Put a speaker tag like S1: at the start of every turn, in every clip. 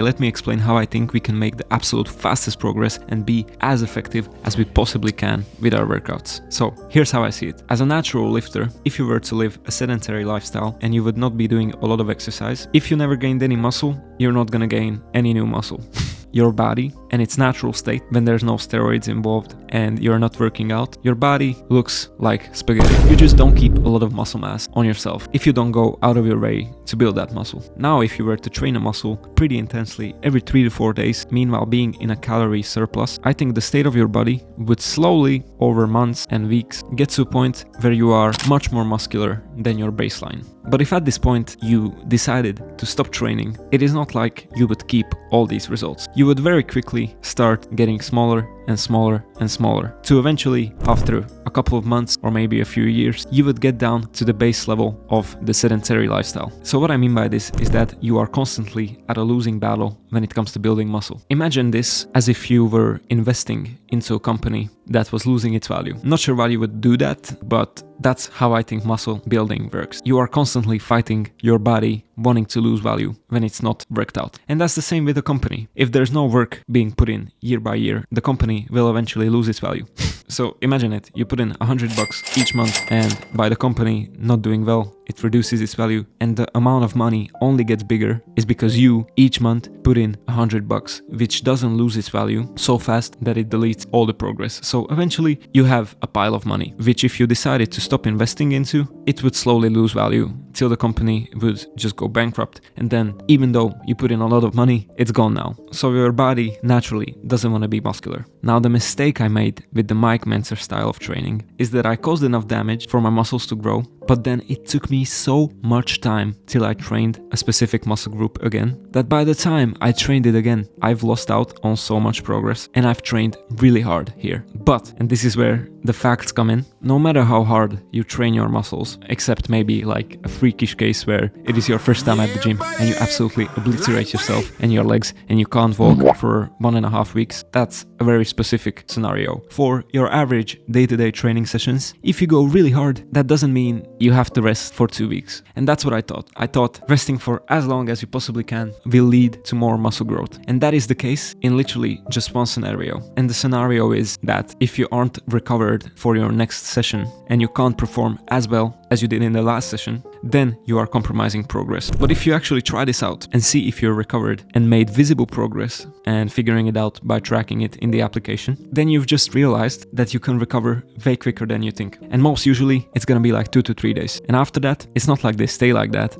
S1: Let me explain how I think we can make the absolute fastest progress and be as effective as we possibly can with our workouts. So here's how I see it. As a natural lifter, if you were to live a sedentary lifestyle and you would not be doing a lot of exercise, if you never gained any muscle, you're not gonna gain any new muscle. Your body and its natural state, when there's no steroids involved and you're not working out, your body looks like spaghetti. You just don't keep a lot of muscle mass on yourself if you don't go out of your way to build that muscle. Now, if you were to train a muscle pretty intensely every 3 to 4 days, meanwhile being in a calorie surplus, I think the state of your body would slowly, over months and weeks, get to a point where you are much more muscular than your baseline. But if at this point you decided to stop training, it is not like you would keep all these results. You would very quickly start getting smaller and smaller and smaller, to eventually, after a couple of months or maybe a few years, you would get down to the base level of the sedentary lifestyle. So what I mean by this is that you are constantly at a losing battle when it comes to building muscle. Imagine this as if you were investing into a company that was losing its value. Not sure why you would do that, but that's how I think muscle building works. You are constantly fighting your body wanting to lose value when it's not worked out. And that's the same with a company. If there's no work being put in year by year, the company will eventually lose its value. So imagine it, you put in $100 each month, and by the company not doing well, it reduces its value, and the amount of money only gets bigger is because you each month put in $100, which doesn't lose its value so fast that it deletes all the progress. So eventually you have a pile of money, which if you decided to stop investing into, it would slowly lose value till the company would just go bankrupt. And then even though you put in a lot of money, it's gone now. So your body naturally doesn't want to be muscular. Now the mistake I made with the Mike Mentzer style of training is that I caused enough damage for my muscles to grow, but then it took me so much time till I trained a specific muscle group again, that by the time I trained it again, I've lost out on so much progress, and I've trained really hard here. But, and this is where the facts come in, no matter how hard you train your muscles, except maybe like a freakish case where it is your first time at the gym and you absolutely obliterate yourself and your legs and you can't walk for 1.5 weeks, that's a very specific scenario. For your average day-to-day training sessions, if you go really hard, that doesn't mean you have to rest for 2 weeks. And that's what I thought. I thought resting for as long as you possibly can will lead to more muscle growth. And that is the case in literally just one scenario. And the scenario is that if you aren't recovered for your next session and you can't perform as well as you did in the last session, then you are compromising progress. But if you actually try this out and see if you're recovered and made visible progress and figuring it out by tracking it in the application, then you've just realized that you can recover way quicker than you think. And most usually it's gonna be like 2 to 3 days. And after that, it's not like they stay like that.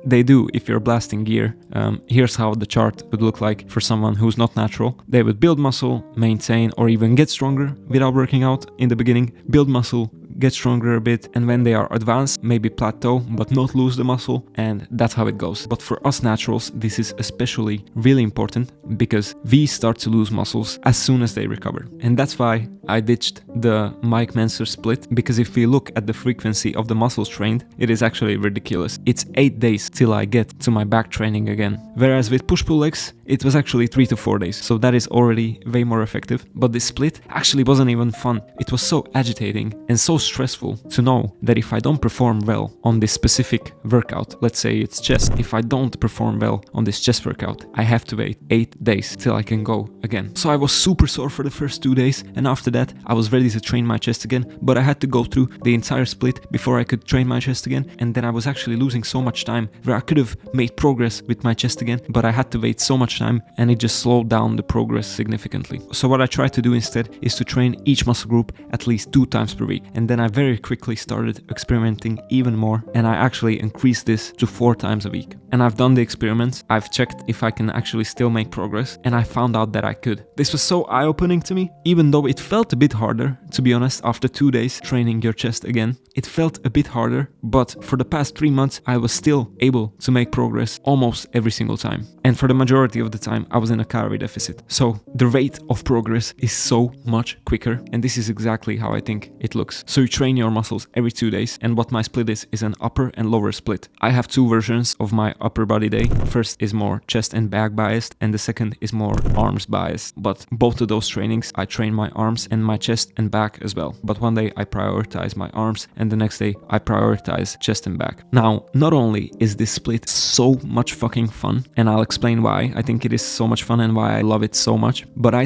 S1: They do if you're blasting gear. Here's how the chart would look like for someone who's not natural. They would build muscle, maintain, or even get stronger without working out in the beginning, build muscle, get stronger a bit, and when they are advanced, maybe plateau but not lose the muscle, and that's how it goes. But for us naturals, this is especially really important because we start to lose muscles as soon as they recover. And that's why I ditched the Mike Mentzer split, because if we look at the frequency of the muscles trained, it is actually ridiculous. It's 8 days till I get to my back training again. Whereas with push-pull legs, it was actually 3 to 4 days. So that is already way more effective. But this split actually wasn't even fun. It was so agitating and so stressful to know that if I don't perform well on this specific workout, let's say it's chest, if I don't perform well on this chest workout, I have to wait 8 days till I can go again. So I was super sore for the first 2 days, and after that I was ready to train my chest again, but I had to go through the entire split before I could train my chest again, and then I was actually losing so much time where I could have made progress with my chest again, but I had to wait so much time and it just slowed down the progress significantly. So what I tried to do instead is to train each muscle group at least 2 times per week, and then I very quickly started experimenting even more, and I actually increased this to 4 times a week. And I've done the experiments, I've checked if I can actually still make progress, and I found out that I could. This was so eye-opening to me, even though it felt a bit harder, to be honest, after 2 days training your chest again. It felt a bit harder, but for the past 3 months, I was still able to make progress almost every single time. And for the majority of the time, I was in a calorie deficit. So the rate of progress is so much quicker, and this is exactly how I think it looks. So you train your muscles every 2 days, and what my split is an upper and lower split. I have 2 versions of my upper body day. First is more chest and back biased, and the second is more arms biased. But both of those trainings, I train my arms and my chest and back as well. But one day I prioritize my arms, and the next day I prioritize chest and back. Now, not only is this split so much fucking fun, and I'll explain why I think it is so much fun and why I love it so much, but I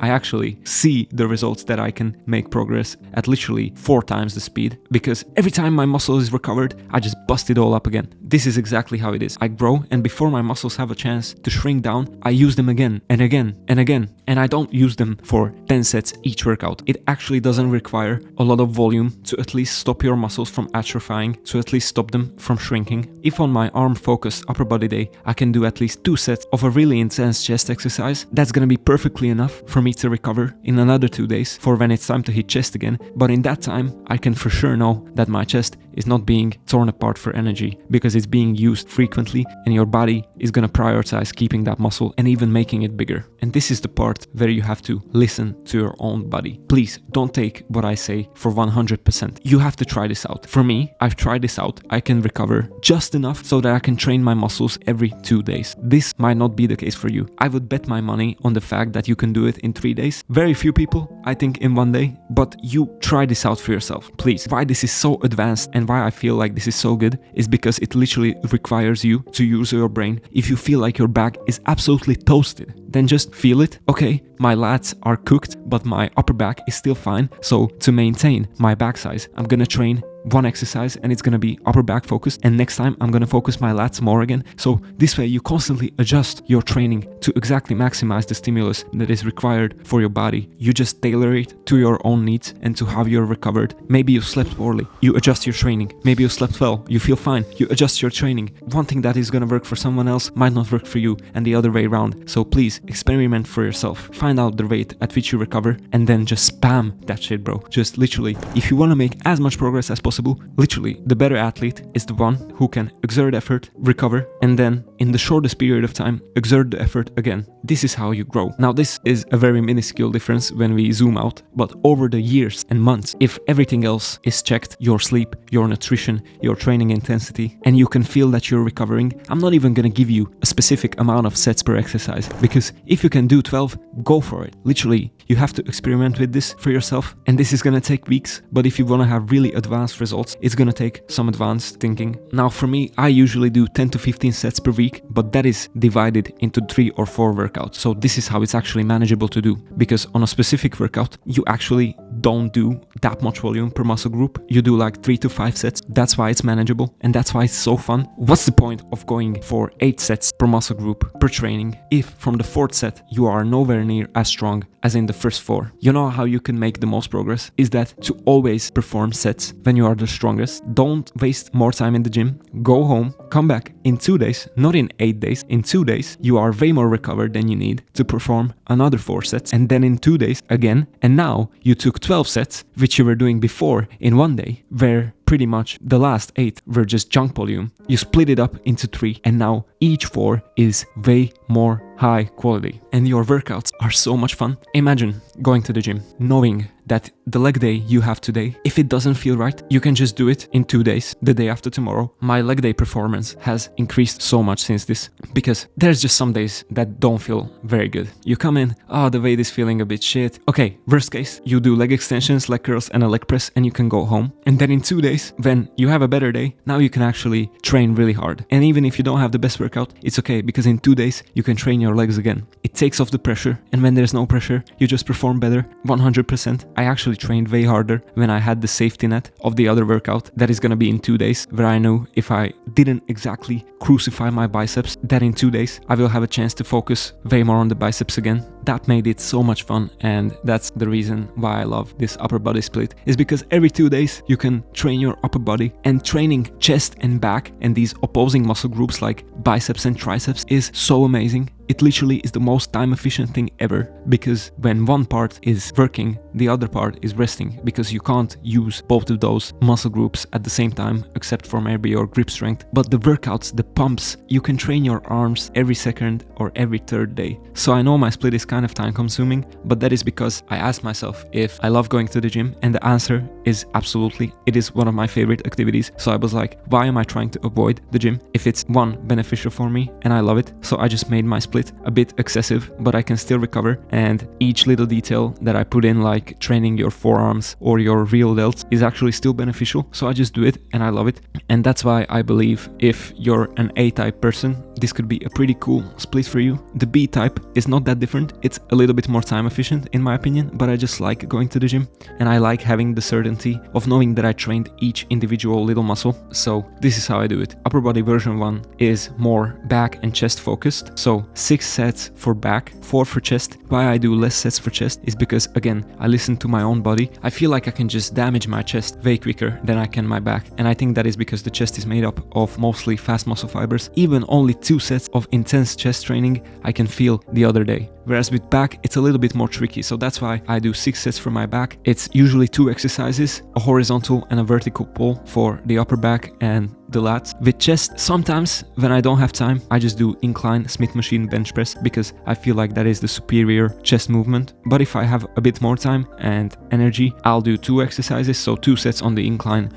S1: actually see the results that I can make progress at literally 4 times the speed, because every time my muscle is recovered, I just bust it all up again. This is exactly how it is. I grow, and before my muscles have a chance to shrink down, I use them again and again and again. And I don't use them for 10 sets each workout. It actually doesn't require a lot of volume to at least stop your muscles from atrophying, to at least stop them from shrinking. If on my arm focused upper body day, I can do at least 2 sets of a really intense chest exercise, that's gonna be perfectly enough for me to recover in another 2 days for when it's time to hit chest again. But in that time, I can for sure know that my chest is not being torn apart for energy, because it's being used frequently, and your body is gonna prioritize keeping that muscle and even making it bigger. And this is the part where you have to listen to your own body. Please don't take what I say for 100%. You have to try this out. For me, I've tried this out. I can recover just enough so that I can train my muscles every 2 days. This might not be the case for you. I would bet my money on the fact that you can do it in 3 days. Very few people, I think, in 1 day, but you try this out for yourself, please. Why this is so advanced and why I feel like this is so good is because it literally requires you to use your brain. If you feel like your back is absolutely toasted, then just feel it. Okay, my lats are cooked, but my upper back is still fine. So to maintain my back size, I'm gonna train one exercise and it's gonna be upper back focused, and next time I'm gonna focus my lats more again. So this way you constantly adjust your training to exactly maximize the stimulus that is required for your body. You just tailor it to your own needs and to how you're recovered. Maybe you slept poorly, you adjust your training. Maybe you slept well, you feel fine, you adjust your training. One thing that is gonna work for someone else might not work for you, and the other way around. So please experiment for yourself, find out the rate at which you recover, and then just spam that shit, bro. Just literally, if you want to make as much progress as possible, literally the better athlete is the one who can exert effort, recover, and then in the shortest period of time exert the effort again. This is how you grow. Now this is a very minuscule difference when we zoom out, but over the years and months, if everything else is checked, your sleep, your nutrition, your training intensity, and you can feel that you're recovering, I'm not even gonna give you a specific amount of sets per exercise, because if you can do 12, go for it. Literally, you have to experiment with this for yourself, and this is gonna take weeks, but if you wanna have really advanced results, it's gonna take some advanced thinking. Now for me, I usually do 10 to 15 sets per week, but that is divided into 3 or 4 workouts. So this is how it's actually manageable to do, because on a specific workout, you actually don't do that much volume per muscle group. You do like 3 to 5 sets. That's why it's manageable, and that's why it's so fun. What's the point of going for 8 sets per muscle group per training if from the 4th set you are nowhere near as strong as in the first 4? You know how you can make the most progress is that to always perform sets when you are the strongest. Don't waste more time in the gym. Go home, come back in 2 days, not in 8 days. In 2 days, you are way more recovered than you need to perform another 4 sets, and then in 2 days again. And now you took 12 sets, which you were doing before in 1 day, where pretty much the last 8 were just junk volume. You split it up into 3, and now each 4 is way more high quality, and your workouts are so much fun. Imagine going to the gym knowing that the leg day you have today, if it doesn't feel right, you can just do it in 2 days, the day after tomorrow. My leg day performance has increased so much since this, because there's just some days that don't feel very good. You come in, the weight is feeling a bit shit. Okay, worst case, you do leg extensions, leg curls, and a leg press, and you can go home. And then in 2 days, when you have a better day, now you can actually train really hard. And even if you don't have the best workout, it's okay, because in 2 days, you can train your legs again. It takes off the pressure, and when there's no pressure, you just perform better, 100%. I actually trained way harder when I had the safety net of the other workout that is gonna be in 2 days, where I know if I didn't exactly crucify my biceps, that in 2 days I will have a chance to focus way more on the biceps again. That made it so much fun, and that's the reason why I love this upper body split, is because every 2 days you can train your upper body, and training chest and back and these opposing muscle groups like biceps and triceps is so amazing. It literally is the most time efficient thing ever, because when one part is working, the other part is resting, because you can't use both of those muscle groups at the same time, except for maybe your grip strength. But the workouts, the pumps, you can train your arms every second or every third day. So I know my split is kind of time consuming, but that is because I asked myself if I love going to the gym, and the answer is absolutely. It is one of my favorite activities. So I was like, why am I trying to avoid the gym if it's one, beneficial for me and I love it? So I just made my split a bit excessive, but I can still recover, and each little detail that I put in, like training your forearms or your real delts, is actually still beneficial. So I just do it and I love it. And that's why I believe if you're an A-type person, this could be a pretty cool split for you. The B-type is not that different. It's a little bit more time efficient in my opinion, but I just like going to the gym and I like having the certainty of knowing that I trained each individual little muscle. So this is how I do it. Upper body version 1 is more back and chest focused. So 6 sets for back, 4 for chest. Why I do less sets for chest is because, again, I listen to my own body. I feel like I can just damage my chest way quicker than I can my back. And I think that is because the chest is made up of mostly fast muscle fibers. Even only 2 sets of intense chest training I can feel the other day. Whereas with back, it's a little bit more tricky. So that's why I do 6 sets for my back. It's usually 2 exercises, a horizontal and a vertical pull for the upper back and the lats. With chest, sometimes when I don't have time, I just do incline Smith machine bench press because I feel like that is the superior chest movement. But if I have a bit more time and energy, I'll do 2 exercises. So 2 sets on the incline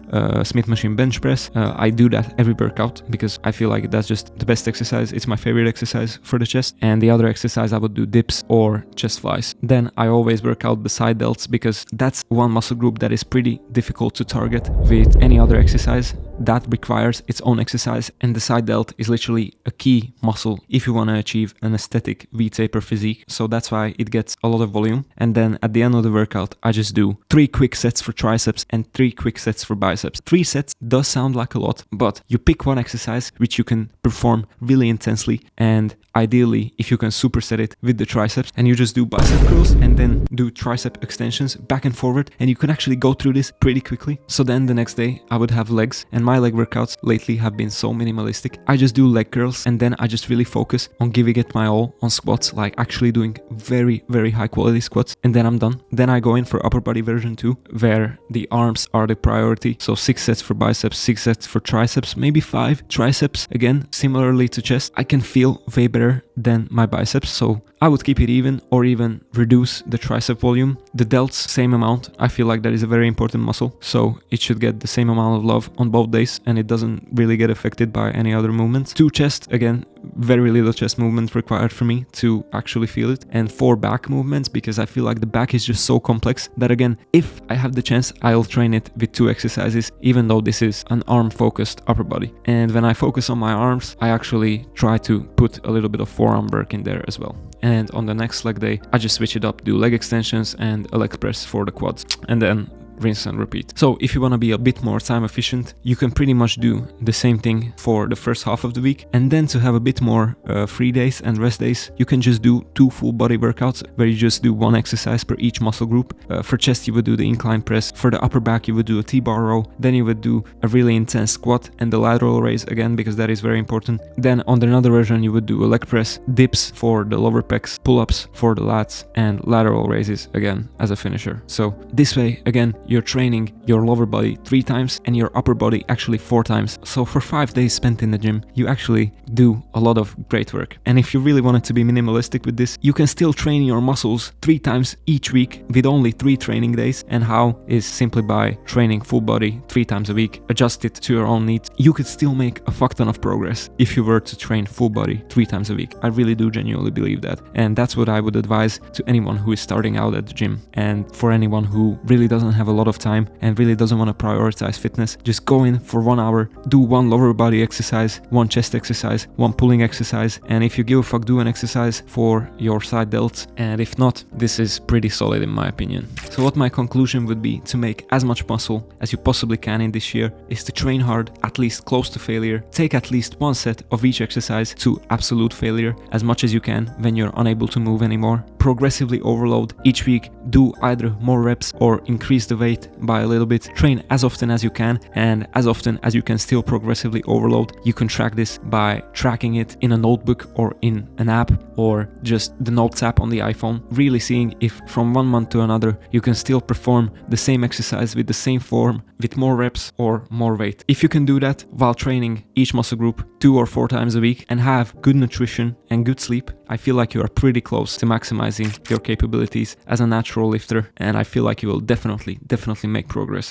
S1: Smith machine bench press. I do that every workout because I feel like that's just the best exercise. It's my favorite exercise for the chest. And the other exercise I would do dips or chest flies. Then I always work out the side delts because that's one muscle group that is pretty difficult to target with any other exercise. That requires its own exercise, and the side delt is literally a key muscle if you want to achieve an aesthetic V-taper physique. So that's why it gets a lot of volume. And then at the end of the workout, I just do 3 quick sets for triceps and 3 quick sets for biceps. 3 sets does sound like a lot, but you pick one exercise which you can perform really intensely, and ideally if you can superset it with the triceps, and you just do bicep curls and then do tricep extensions back and forward, and you can actually go through this pretty quickly. So then the next day I would have legs, and my leg workouts lately have been so minimalistic. I just do leg curls and then I just really focus on giving it my all on squats, like actually doing very, very high quality squats, and then I'm done. Then I go in for upper body version 2, where the arms are the priority. So 6 sets for biceps, 6 sets for triceps, maybe 5 triceps. Again, similarly to chest, I can feel way better than my biceps, so I would keep it even or even reduce the tricep volume. The delts, same amount. I feel like that is a very important muscle, so it should get the same amount of love on both days and it doesn't really get affected by any other movements. 2 chest, again, very little chest movement required for me to actually feel it, and 4 back movements because I feel like the back is just so complex that, again, if I have the chance, I'll train it with 2 exercises, even though this is an arm focused upper body. And when I focus on my arms, I actually try to put a little bit of forearm work in there as well. And on the next leg day, I just switch it up, do leg extensions and a leg press for the quads, and then rinse and repeat. So if you want to be a bit more time efficient, you can pretty much do the same thing for the first half of the week, and then to have a bit more free days and rest days, you can just do 2 full body workouts where you just do 1 exercise per each muscle group. For chest you would do the incline press, for the upper back you would do a T-bar row, then you would do a really intense squat and the lateral raise again because that is very important. Then on another version you would do a leg press, dips for the lower pecs, pull-ups for the lats, and lateral raises again as a finisher. So this way, again, you're training your lower body 3 times and your upper body actually 4 times. So for 5 days spent in the gym, you actually do a lot of great work. And if you really wanted to be minimalistic with this, you can still train your muscles 3 times each week with only 3 training days. And how is simply by training full body 3 times a week, adjust it to your own needs. You could still make a fuck ton of progress if you were to train full body 3 times a week. I really do genuinely believe that. And that's what I would advise to anyone who is starting out at the gym. And for anyone who really doesn't have a lot of time and really doesn't want to prioritize fitness, just go in for 1 hour, do 1 lower body exercise, 1 chest exercise, 1 pulling exercise, and if you give a fuck, do an exercise for your side delts, and if not, this is pretty solid in my opinion. So what my conclusion would be to make as much muscle as you possibly can in this year is to train hard, at least close to failure, take at least 1 set of each exercise to absolute failure as much as you can when you're unable to move anymore, progressively overload each week, do either more reps or increase the weight by a little bit, train as often as you can, and as often as you can still progressively overload. You can track this by tracking it in a notebook or in an app or just the notes app on the iPhone, really seeing if from 1 month to another you can still perform the same exercise with the same form, with more reps or more weight. If you can do that while training each muscle group 2 or 4 times a week and have good nutrition and good sleep, I feel like you are pretty close to maximizing your capabilities as a natural lifter, and I feel like you will definitely make progress.